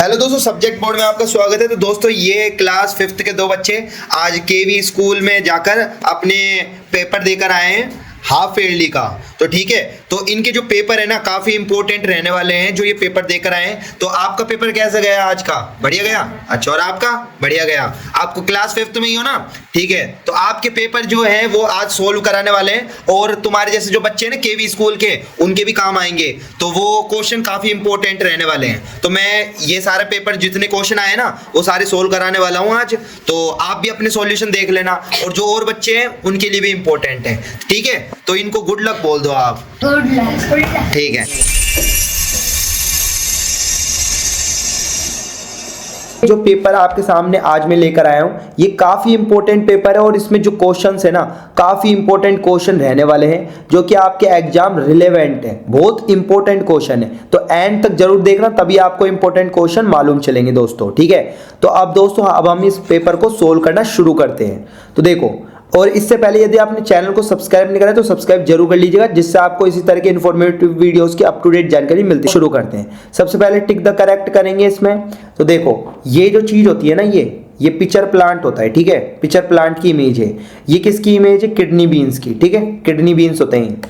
Hello दोस्तों, subject board में आपका स्वागत है। तो दोस्तों ये क्लास 5th के दो बच्चे आज केवी स्कूल में जाकर अपने पेपर देकर आए हैं हाफ ईयरली का। तो ठीक है, तो इनके जो पेपर है ना काफी इंपॉर्टेंट रहने वाले हैं जो ये पेपर देकर आए हैं। तो आपका पेपर कैसा गया आज का? बढ़िया गया? अच्छा, और आपका? बढ़िया गया। आपको क्लास 5th में ही हो ना? ठीक है, तो आपके पेपर जो है वो आज सोल्व कराने वाले हैं और तुम्हारे जैसे जो बच्चे हैं ना केवी स्कूल के, उनके भी काम आएंगे। तो वो क्वेश्चन काफी इंपॉर्टेंट रहने वाले हैं। तो मैं ये सारे पेपर जितने क्वेश्चन आए ना वो सारे सोल्व कराने वाला हूँ आज। तो आप भी अपने सॉल्यूशन देख लेना और जो और बच्चे हैं उनके लिए भी इंपॉर्टेंट है। ठीक है, तो इनको गुड लक बोल दो आप। Good luck. ठीक है, जो पेपर आपके सामने आज मैं लेकर आया हूँ ये काफ़ी इंपॉर्टेंट पेपर है और इसमें जो क्वेश्चंस है ना काफ़ी इंपॉर्टेंट क्वेश्चन रहने वाले हैं जो कि आपके एग्जाम रिलेवेंट है। बहुत इंपॉर्टेंट क्वेश्चन है, तो एंड तक जरूर देखना, तभी आपको इंपॉर्टेंट क्वेश्चन मालूम चलेंगे दोस्तों। ठीक है, तो अब दोस्तों अब हम इस पेपर को सोल्व करना शुरू करते हैं। तो देखो, और इससे पहले यदि आपने चैनल को सब्सक्राइब नहीं करा तो सब्सक्राइब जरूर कर लीजिएगा, जिससे आपको इसी तरह के इन्फॉर्मेटिव वीडियोस की अप टू डेट जानकारी मिलती है। शुरू करते हैं। सबसे पहले टिक द करेक्ट करेंगे इसमें। तो देखो, ये जो चीज होती है ना ये पिचर प्लांट होता है। ठीक है, पिचर प्लांट की इमेज है। ये किसकी इमेज है? किडनी बीन्स की। ठीक है, किडनी बीन्स होते हैं।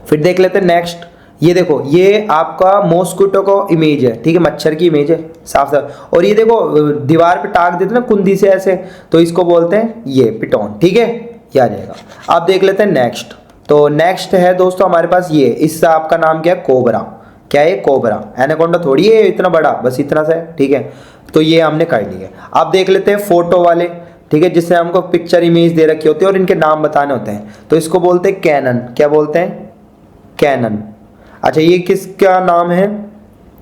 फिर देख लेते हैं नेक्स्ट। ये देखो, ये आपका मॉस्किटो का इमेज है। ठीक है, मच्छर की इमेज है साफ साफ। और ये देखो दीवार पे टांग देते ना कुंदी से ऐसे, तो इसको बोलते हैं ये पिटोन। ठीक है, ये आ जाएगा। अब देख लेते हैं नेक्स्ट। तो नेक्स्ट है दोस्तों हमारे पास ये, इससे आपका नाम क्या है? कोबरा। क्या है? कोबरा। एनाकोंडा थोड़ी है इतना बड़ा, बस इतना सा है। ठीक है, तो ये हमने कर लिया। अब देख लेते हैं फोटो वाले। ठीक है, जिससे हमको पिक्चर इमेज दे रखी होती है और इनके नाम बताने होते हैं। तो इसको बोलते हैं कैनन। क्या बोलते हैं? कैनन। अच्छा, ये किसका नाम है?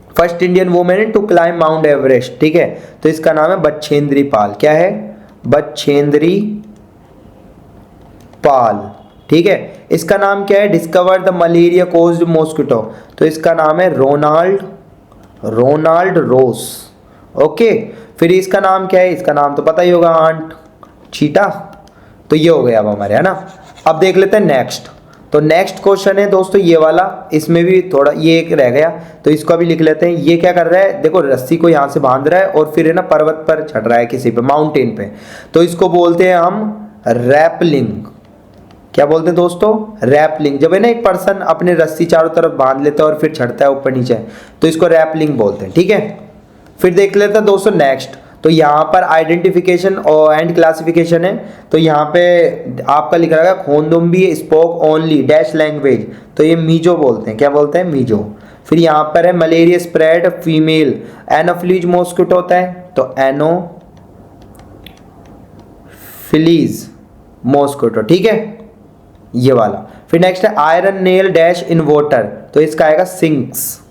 First Indian women to climb Mount Everest. ठीक है, तो इसका नाम है बछेंद्री पाल। क्या है? बछेंद्री पाल। ठीक है, इसका नाम क्या है? Discover the malaria caused mosquito. तो इसका नाम है रोनाल्ड रोस। ओके, फिर इसका नाम क्या है? इसका नाम तो पता ही होगा, आंट चीटा। तो ये हो गया अब हमारे, है ना। अब देख लेते हैं नेक्स्ट। तो नेक्स्ट क्वेश्चन है दोस्तों ये वाला, इसमें भी थोड़ा ये एक रह गया, तो इसको भी लिख लेते हैं। ये क्या कर रहा है? देखो, रस्सी को यहाँ से बांध रहा है और फिर है ना पर्वत पर चढ़ रहा है, किसी पे माउंटेन पे। तो इसको बोलते हैं हम रैपलिंग। क्या बोलते हैं दोस्तों? रैपलिंग। जब है ना एक पर्सन अपने रस्सी चारों तरफ बांध लेता है और फिर चढ़ता है ऊपर नीचे, तो इसको रैपलिंग बोलते हैं। ठीक है, फिर देख लेते हैं दोस्तों नेक्स्ट। तो यहाँ पर आइडेंटिफिकेशन और एंड क्लासिफिकेशन है। तो यहाँ पे आपका लिखा रहेगा खोंदुम्बी स्पोक ओनली डैश लैंग्वेज। तो ये मीजो बोलते हैं। क्या बोलते हैं? मीजो। फिर यहाँ पर है malaria spread female anopheles mosquito होता है, तो एनोफिलीज मॉस्किटो। ठीक है, ये वाला। फिर नेक्स्ट है iron nail dash in water. तो इसका आएगा सिंक्स।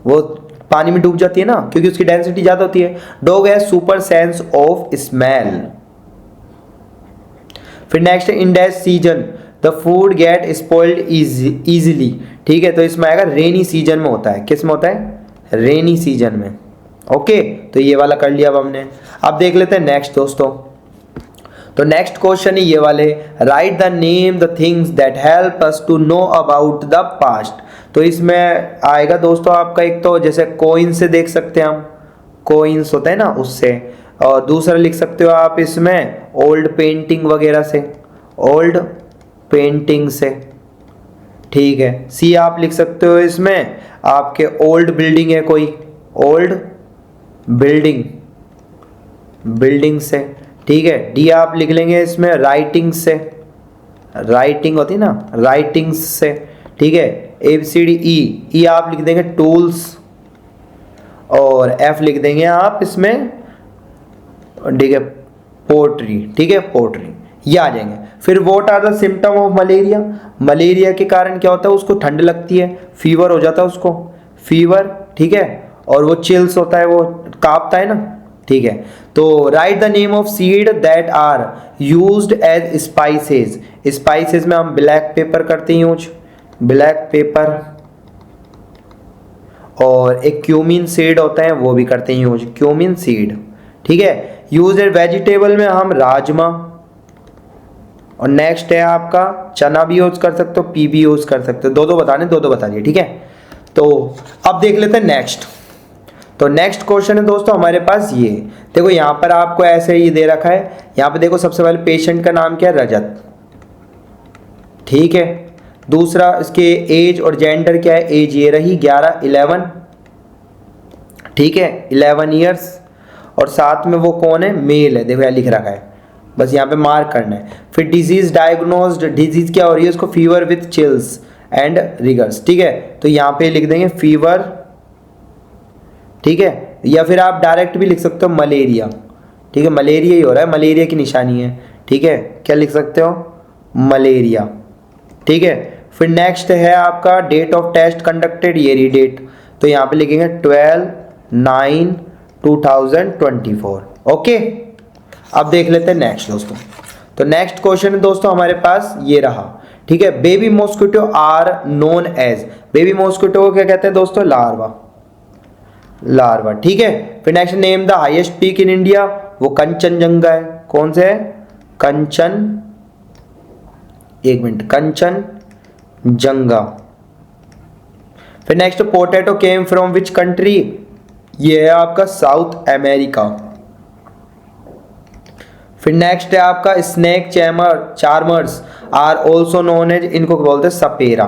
वो पानी में डूब जाती है ना, क्योंकि उसकी डेंसिटी ज्यादा होती है। डॉग है सुपर सेंस ऑफ स्मेल। फिर नेक्स्ट है in dash season the food gate spoiled easily. ठीक है, तो इसमें आएगा रेनी सीजन में होता है। किस में होता है? रेनी सीजन में। ओके, तो ये वाला कर लिया अब हमने। अब देख लेते हैं नेक्स्ट दोस्तों। तो नेक्स्ट क्वेश्चन है ये वाले, write the name the things that help us to know about the past. तो इसमें आएगा दोस्तों आपका, एक तो जैसे कोइन से देख सकते हैं हम, कोइंस होता है ना उससे। और दूसरा लिख सकते हो आप इसमें ओल्ड पेंटिंग वगैरह से, ओल्ड पेंटिंग से। ठीक है, सी आप लिख सकते हो इसमें आपके ओल्ड बिल्डिंग है कोई, ओल्ड बिल्डिंग से। ठीक है, डी आप लिख लेंगे इसमें राइटिंग से, राइटिंग होती है ना, राइटिंग्स से। ठीक है, ABCD ई आप लिख देंगे टूल्स, और एफ लिख देंगे आप इसमें, ठीक है, पोट्री। ठीक है, पोट्री, ये आ जाएंगे। फिर what are the symptom of malaria. Malaria के कारण क्या होता है? उसको ठंड लगती है, फीवर हो जाता है उसको, फीवर। ठीक है, और वो चिल्स होता है, वो कांपता है ना। ठीक है, तो write the name of seed that are used as spices. Spices में हम ब्लैक पेपर करते हैं यूज, ब्लैक पेपर। और एक क्यूमिन सीड होता है, वो भी करते हैं यूज, क्यूमिन सीड। ठीक है, यूज एज वेजिटेबल में हम राजमा। और नेक्स्ट है आपका चना भी यूज कर सकते हो, पी भी यूज कर सकते हो। दो दो बता दिए। ठीक है, तो अब देख लेते हैं नेक्स्ट। तो नेक्स्ट क्वेश्चन है दोस्तों हमारे पास ये, देखो यहाँ पर आपको ऐसे ही दे रखा है। यहाँ पे देखो सबसे पहले पेशेंट का नाम क्या है, रजत, ठीक है। दूसरा इसके एज और जेंडर क्या है, एज ये रही 11 ठीक है, 11 ईयर्स। और साथ में वो कौन है, मेल है, देखो यहाँ लिख रखा है, बस यहाँ पे मार्क करना है। फिर डिजीज डायग्नोस्ड, डिजीज क्या हो रही है उसको, fever with chills and riggers, ठीक है। तो यहाँ पे लिख देंगे फीवर, ठीक है, या फिर आप डायरेक्ट भी लिख सकते हो मलेरिया, ठीक है, मलेरिया ही हो रहा है, मलेरिया की निशानी है, ठीक है। क्या लिख सकते हो, मलेरिया, ठीक है। फिर नेक्स्ट है आपका डेट ऑफ टेस्ट कंडक्टेड, ईयरी डेट, तो यहाँ पे लिखेंगे 12/9/2024, ओके। अब देख लेते हैं नेक्स्ट दोस्तों। तो नेक्स्ट क्वेश्चन है दोस्तों हमारे पास ये रहा, ठीक है। Baby mosquito are known as, baby mosquito को क्या कहते हैं दोस्तों, लार्वा, लार्वा, ठीक है। फिर next, name the highest peak in India, वो कंचनजंगा है, कौन से है, कंचन, एक मिनट, कंचनजंगा। फिर next, potato came from which country, ये है आपका साउथ अमेरिका। फिर नेक्स्ट है आपका snake charmers are also known as, इनको बोलते हैं सपेरा,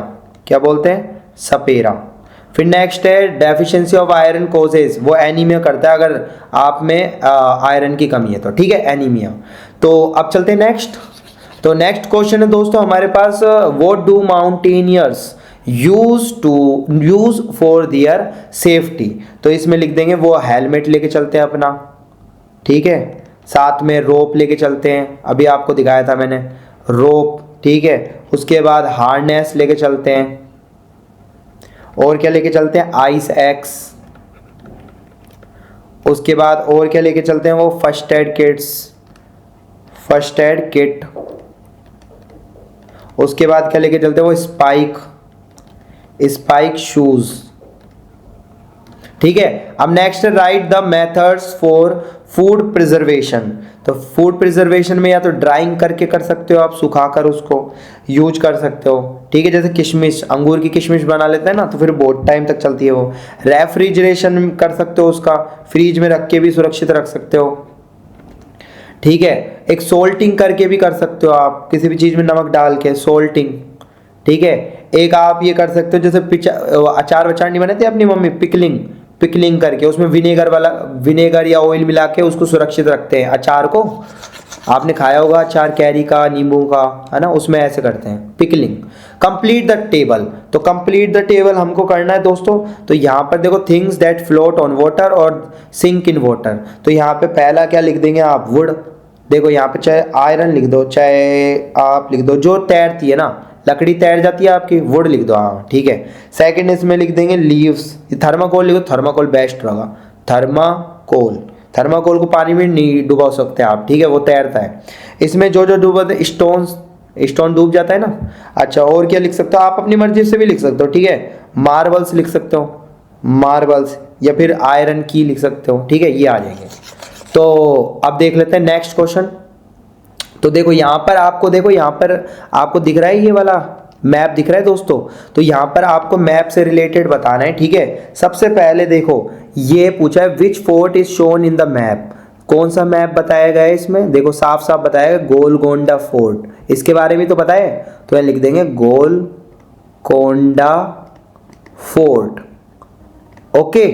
क्या बोलते हैं, सपेरा। फिर नेक्स्ट है डेफिशिएंसी ऑफ आयरन कॉजेज, वो एनीमिया करता है अगर आप में आयरन की कमी है तो, ठीक है, एनीमिया। तो अब चलते हैं नेक्स्ट। तो नेक्स्ट क्वेश्चन है दोस्तों हमारे पास, what do mountaineers use for their safety, तो इसमें लिख देंगे वो हेलमेट लेके चलते हैं अपना, ठीक है, साथ में रोप लेके चलते हैं, अभी आपको दिखाया था मैंने रोप, ठीक है। उसके बाद हार्नेस लेके चलते हैं, और क्या लेके चलते हैं, आइस एक्स। उसके बाद और क्या लेके चलते हैं, वो फर्स्ट एड किट। उसके बाद क्या लेके चलते हैं, वो स्पाइक शूज, ठीक है। अब next, right the methods for food preservation, तो फूड प्रिजर्वेशन में या तो ड्राइंग करके कर सकते हो आप, सुखाकर उसको यूज कर सकते हो, ठीक है। जैसे किशमिश, अंगूर की किशमिश बना लेते हैं ना, तो फिर बहुत टाइम तक चलती है वो। रेफ्रिजरेशन कर सकते हो उसका, फ्रीज में रख के भी सुरक्षित रख सकते हो, ठीक है। एक सोल्टिंग करके भी कर सकते हो आप, किसी भी चीज़ में नमक डाल के सोल्टिंग, ठीक है। एक आप ये कर सकते हो, जैसे अचार वचार नहीं बनाते अपनी मम्मी, पिकलिंग करके उसमें विनेगर या ऑयल मिला के उसको सुरक्षित रखते हैं अचार को। आपने खाया होगा अचार कैरी का, नींबू का, है ना, उसमें ऐसे करते हैं पिकलिंग। कंप्लीट द टेबल, तो कंप्लीट द टेबल हमको करना है दोस्तों। तो यहाँ पर देखो things that float on water और सिंक इन वाटर, तो यहाँ पे पहला क्या लिख देंगे आप, वुड, देखो यहाँ पे चाहे आयरन लिख दो, चाहे आप लिख दो जो तैरती है ना, लकड़ी तैर जाती है आपकी, वुड लिख दो, हाँ ठीक है। सेकंड इसमें लिख देंगे लीव्स, थर्माकोल लिखो, थर्माकोल बेस्ट रहेगा, थर्माकोल को पानी में नहीं डुबा सकते आप, ठीक है, वो तैरता है। इसमें जो जो डूबते, स्टोन डूब जाता है ना। अच्छा, और क्या लिख सकते हो आप, अपनी मर्जी से भी लिख सकते हो, ठीक है, मार्बल्स लिख सकते हो, मार्बल्स, या फिर आयरन की लिख सकते हो, ठीक है, ये आ जाएंगे। तो अब देख लेते हैं नेक्स्ट क्वेश्चन। तो देखो यहाँ पर आपको, देखो यहाँ पर आपको दिख रहा है ये वाला मैप दिख रहा है दोस्तों। तो यहाँ पर आपको मैप से रिलेटेड बताना है, ठीक है। सबसे पहले देखो ये पूछा है which fort is shown in the map, कौन सा मैप बताया गया है इसमें, देखो साफ साफ बताया गया गोलकोंडा फोर्ट, इसके बारे में तो पता है, तो यहाँ लिख देंगे गोलकोंडा फोर्ट, ओके।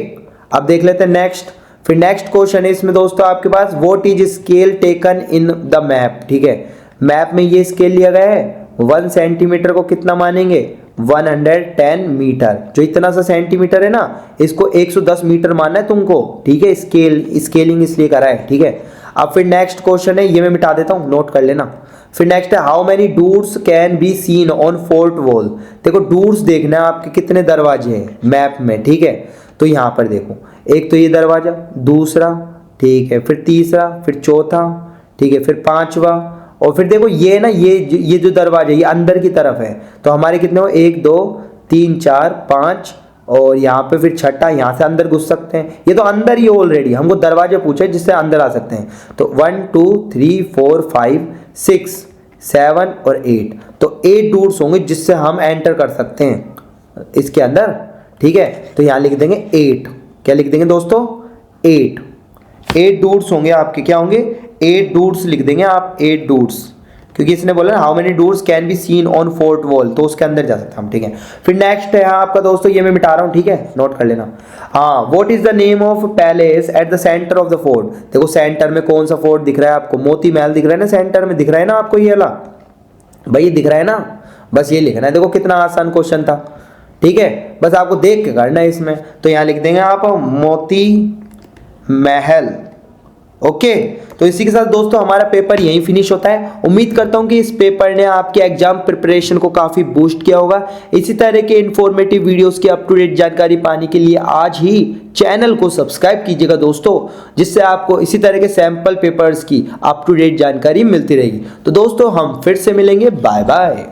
अब देख लेते हैं नेक्स्ट। फिर नेक्स्ट क्वेश्चन है इसमें दोस्तों आपके पास, what is scale taken in the map, ठीक है, मैप में ये स्केल लिया गया है, 1 सेंटीमीटर को कितना मानेंगे, 110 मीटर, जो इतना सा सेंटीमीटर है ना, इसको 110 मीटर मानना है तुमको, ठीक है। स्केलिंग इसलिए करा है, ठीक है। अब फिर नेक्स्ट क्वेश्चन है, ये मैं मिटा देता हूँ, नोट कर लेना। फिर नेक्स्ट है, how many doors can be seen on fort wall, देखो डोर्स देखना है आपके कितने दरवाजे हैं मैप में, ठीक है। तो यहाँ पर देखो, एक तो ये दरवाजा, दूसरा, ठीक है, फिर तीसरा, फिर चौथा, ठीक है, फिर पांचवा, और फिर देखो ये ना, ये जो दरवाजा ये अंदर की तरफ है, तो हमारे कितने हो, 1 2 3 4 5, और यहाँ पे फिर छठा, यहाँ से अंदर घुस सकते हैं, ये तो अंदर ही ऑलरेडी, हमको दरवाजा पूछा है जिससे अंदर आ सकते हैं। तो 1 2 3 4 5 6 7 और 8, तो 8 डोर्स होंगे जिससे हम एंटर कर सकते हैं इसके अंदर, ठीक है। तो यहाँ लिख देंगे 8, क्या लिख देंगे दोस्तों, 8 डूड्स होंगे आपके, क्या होंगे, 8 डूड्स लिख देंगे आप, 8 डूड्स, क्योंकि इसने बोला ना how many dudes can be seen on fort wall, तो उसके अंदर जा सकते हैं हम, ठीक है। फिर नेक्स्ट है आपका दोस्तों, ये मैं मिटा रहा हूँ, ठीक है, नोट कर लेना। हाँ, what is the name of palace at the centre of the fort. देखो सेंटर में कौन सा फोर्ट दिख रहा है आपको, मोती महल दिख रहा है ना, सेंटर में दिख रहा है ना आपको, ये वाला भाई, ये दिख रहा है ना, बस ये लिखना है। देखो कितना आसान क्वेश्चन था, ठीक है, बस आपको देख के करना है इसमें। तो यहाँ लिख देंगे आप मोती महल। ओके, तो इसी के साथ दोस्तों हमारा पेपर यहीं फिनिश होता है। उम्मीद करता हूं कि इस पेपर ने आपके एग्जाम प्रिपरेशन को काफी बूस्ट किया होगा। इसी तरह के इंफॉर्मेटिव वीडियोस की अप टू डेट जानकारी पाने के लिए आज ही चैनल को सब्सक्राइब कीजिएगा दोस्तों, जिससे आपको इसी तरह के सैंपल पेपर्स की अप टू डेट जानकारी मिलती रहेगी। तो दोस्तों हम फिर से मिलेंगे, बाय बाय।